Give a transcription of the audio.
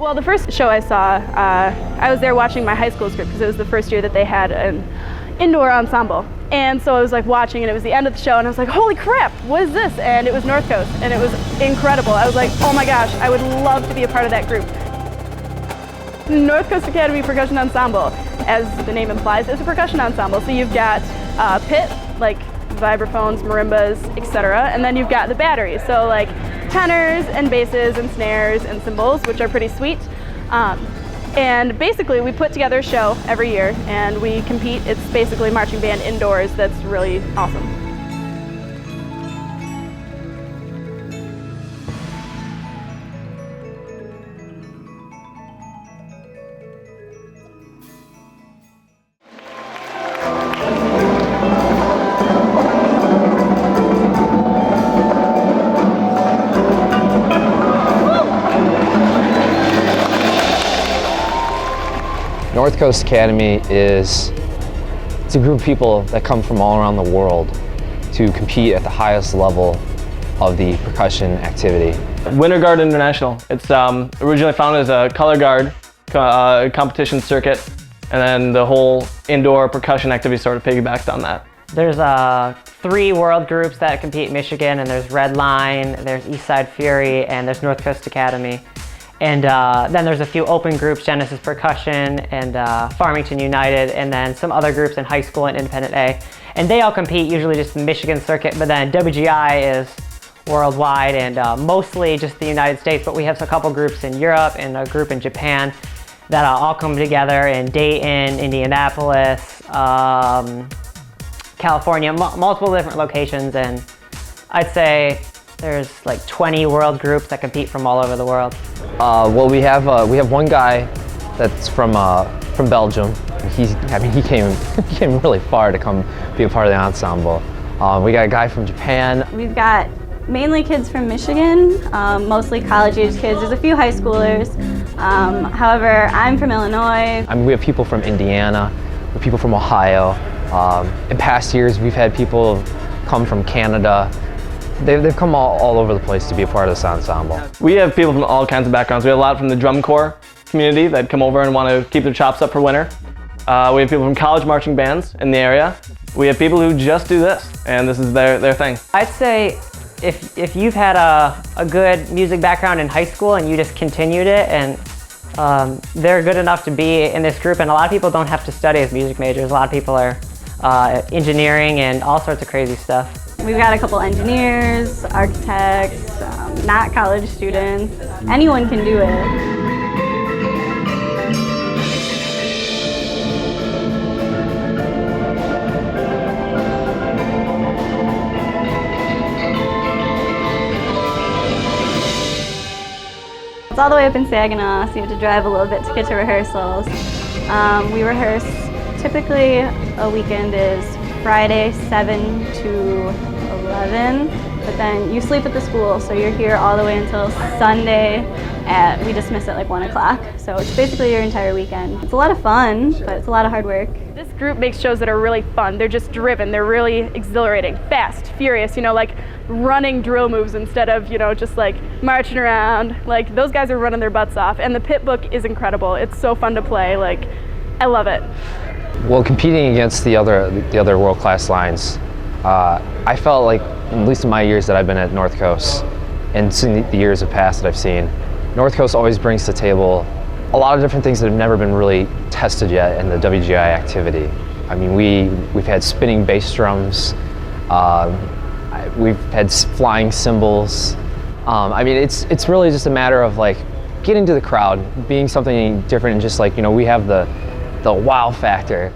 Well, the first show I saw, I was there watching my high school's group because it was the first year that they had an indoor ensemble. And so I was like watching, and it was the end of the show, and I was like, holy crap, what is this? And it was NorthCoast, and it was incredible. I was like, oh my gosh, I would love to be a part of that group. NorthCoast Academy Percussion Ensemble, as the name implies, is a percussion ensemble. So you've got pit, like vibraphones, marimbas, etc. And then you've got the battery, so like tenors and basses and snares and cymbals, which are pretty sweet. And basically we put together a show every year and we compete. It's basically marching band indoors that's really awesome. NorthCoast Academy it's a group of people that come from all around the world to compete at the highest level of the percussion activity. Winter Guard International. It's originally founded as a color guard competition circuit, and then the whole indoor percussion activity sort of piggybacked on that. There's 3 world groups that compete in Michigan, and there's Red Line, there's Eastside Fury, and there's NorthCoast Academy. And then there's a few open groups, Genesis Percussion and Farmington United, and then some other groups in high school and Independent A. And they all compete usually just in the Michigan circuit, but then WGI is worldwide and mostly just the United States, but we have a couple groups in Europe and a group in Japan that all come together in Dayton, Indianapolis, California, multiple different locations, and I'd say there's like 20 world groups that compete from all over the world. Well, we have one guy that's from Belgium. He came really far to come be a part of the ensemble. We got a guy from Japan. We've got mainly kids from Michigan, mostly college-age kids. There's a few high schoolers. However, I'm from Illinois. We have people from Indiana, we have people from Ohio. In past years, we've had people come from Canada. They've come all over the place to be a part of this ensemble. We have people from all kinds of backgrounds. We have a lot from the drum corps community that come over and want to keep their chops up for winter. We have people from college marching bands in the area. We have people who just do this, and this is their thing. I'd say if you've had a good music background in high school and you just continued it, and they're good enough to be in this group, and a lot of people don't have to study as music majors. A lot of people are engineering and all sorts of crazy stuff. We've got a couple engineers, architects, not college students. Anyone can do it. It's all the way up in Saginaw, so you have to drive a little bit to get to rehearsals. We rehearse, typically a weekend is Friday 7 to 11, but then you sleep at the school, so you're here all the way until Sunday we dismiss at like 1 o'clock. So it's basically your entire weekend. It's a lot of fun, but it's a lot of hard work. This group makes shows that are really fun. They're just driven. They're really exhilarating, fast, furious, like running drill moves instead of, just like marching around. Like those guys are running their butts off, and the pit book is incredible. It's so fun to play. Like, I love it. Well, competing against the other world-class lines, I felt like, at least in my years that I've been at NorthCoast, and seeing the years of past that I've seen, NorthCoast always brings to the table a lot of different things that have never been really tested yet in the WGI activity. I mean, we've had spinning bass drums, we've had flying cymbals. I mean, it's really just a matter of like getting to the crowd, being something different, and just like, we have the wow factor.